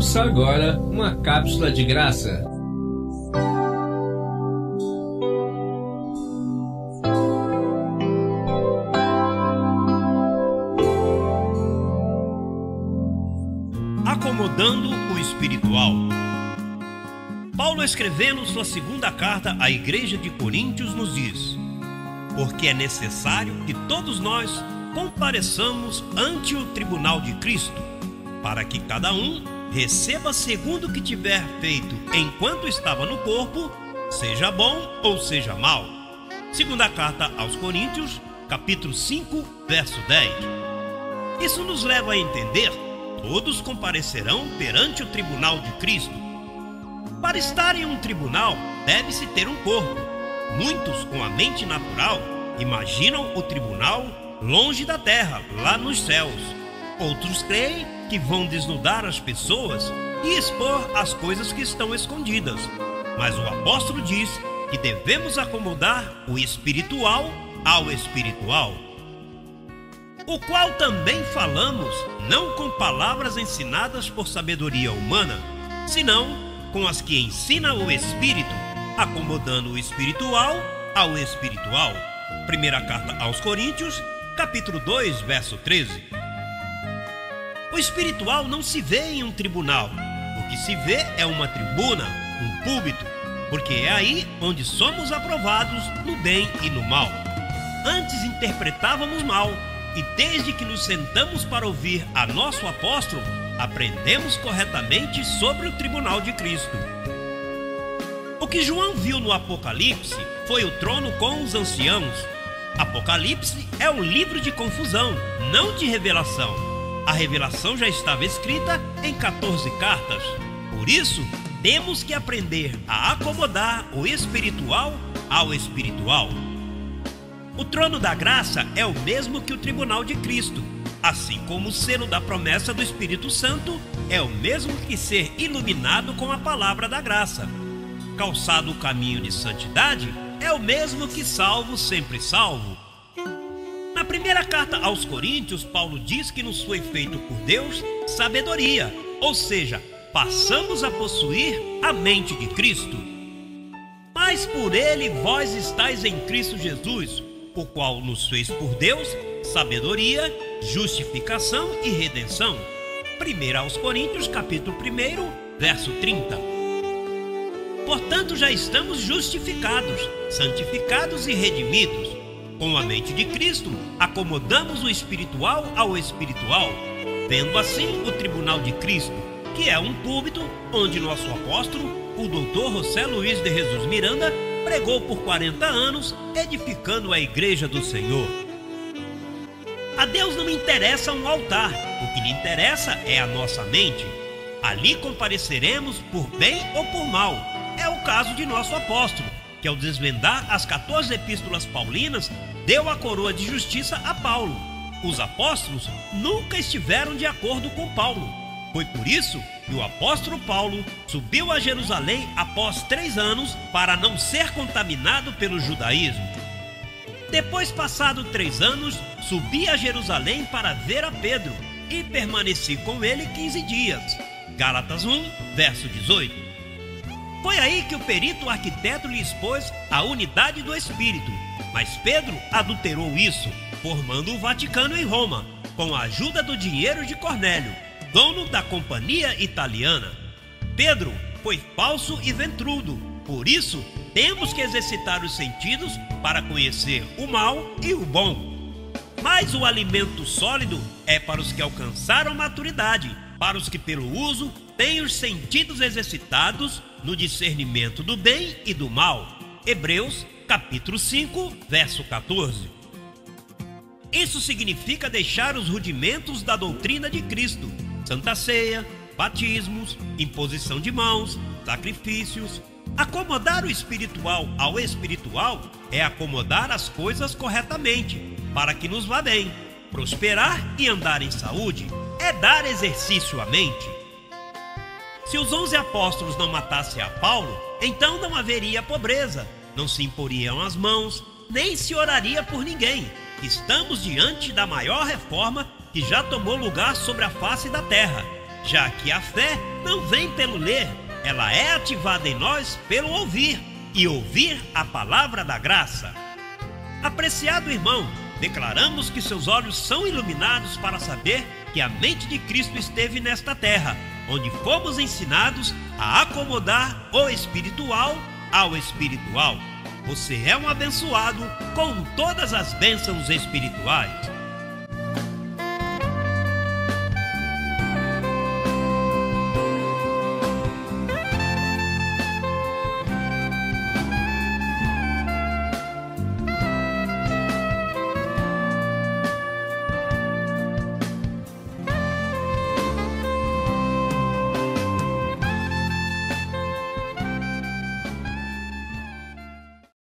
Ouça agora uma cápsula de graça. Acomodando o espiritual. Paulo, escrevendo sua segunda carta à igreja de Coríntios, nos diz: porque é necessário que todos nós compareçamos ante o tribunal de Cristo, para que cada um receba segundo o que tiver feito enquanto estava no corpo, seja bom ou seja mau. Segunda carta aos Coríntios, capítulo 5, verso 10. Isso nos leva a entender: todos comparecerão perante o tribunal de Cristo. Para estar em um tribunal, deve-se ter um corpo. Muitos, com a mente natural, imaginam o tribunal longe da terra, lá nos céus. Outros creem que vão desnudar as pessoas e expor as coisas que estão escondidas. Mas o apóstolo diz que devemos acomodar o espiritual ao espiritual, o qual também falamos, não com palavras ensinadas por sabedoria humana, senão com as que ensina o Espírito, acomodando o espiritual ao espiritual. Primeira carta aos Coríntios, capítulo 2, verso 13. O espiritual não se vê em um tribunal. O que se vê é uma tribuna, um púlpito, porque é aí onde somos aprovados no bem e no mal. Antes interpretávamos mal, e desde que nos sentamos para ouvir a nosso apóstolo, aprendemos corretamente sobre o tribunal de Cristo. O que João viu no Apocalipse foi o trono com os anciãos. Apocalipse é um livro de confusão, não de revelação. A revelação já estava escrita em 14 cartas. Por isso, temos que aprender a acomodar o espiritual ao espiritual. O trono da graça é o mesmo que o tribunal de Cristo, assim como o selo da promessa do Espírito Santo é o mesmo que ser iluminado com a palavra da graça. Calçado o caminho de santidade é o mesmo que salvo sempre salvo. Na primeira carta aos Coríntios, Paulo diz que nos foi feito por Deus sabedoria, ou seja, passamos a possuir a mente de Cristo. Mas por ele vós estáis em Cristo Jesus, o qual nos fez por Deus sabedoria, justificação e redenção. 1 aos Coríntios, capítulo 1, verso 30. Portanto, já estamos justificados, santificados e redimidos. Com a mente de Cristo, acomodamos o espiritual ao espiritual, vendo assim o tribunal de Cristo, que é um púlpito onde nosso apóstolo, o Dr. José Luiz de Jesus Miranda, pregou por 40 anos, edificando a igreja do Senhor. A Deus não interessa um altar, o que lhe interessa é a nossa mente. Ali compareceremos por bem ou por mal. É o caso de nosso apóstolo, que ao desvendar as 14 epístolas paulinas, deu a coroa de justiça a Paulo. Os apóstolos nunca estiveram de acordo com Paulo. Foi por isso que o apóstolo Paulo subiu a Jerusalém após 3 anos para não ser contaminado pelo judaísmo. Depois, passado 3 anos, subi a Jerusalém para ver a Pedro e permaneci com ele 15 dias. Gálatas 1, verso 18. Foi aí que o perito arquiteto lhe expôs a unidade do Espírito, mas Pedro adulterou isso, formando o Vaticano em Roma, com a ajuda do dinheiro de Cornélio, dono da companhia italiana. Pedro foi falso e ventrudo, por isso temos que exercitar os sentidos para conhecer o mal e o bom. Mas o alimento sólido é para os que alcançaram maturidade, para os que pelo uso têm os sentidos exercitados no discernimento do bem e do mal. Hebreus, capítulo 5, verso 14. Isso significa deixar os rudimentos da doutrina de Cristo: Santa Ceia, batismos, imposição de mãos, sacrifícios. Acomodar o espiritual ao espiritual é acomodar as coisas corretamente, para que nos vá bem. Prosperar e andar em saúde é dar exercício à mente. Se os 11 apóstolos não matassem a Paulo, então não haveria pobreza, não se imporiam as mãos, nem se oraria por ninguém. Estamos diante da maior reforma que já tomou lugar sobre a face da terra. já que a fé não vem pelo ler, ela é ativada em nós pelo ouvir, e ouvir a palavra da graça. Apreciado irmão, declaramos que seus olhos são iluminados para saber que a mente de Cristo esteve nesta terra, onde fomos ensinados a acomodar o espiritual ao espiritual. Você é um abençoado com todas as bênçãos espirituais.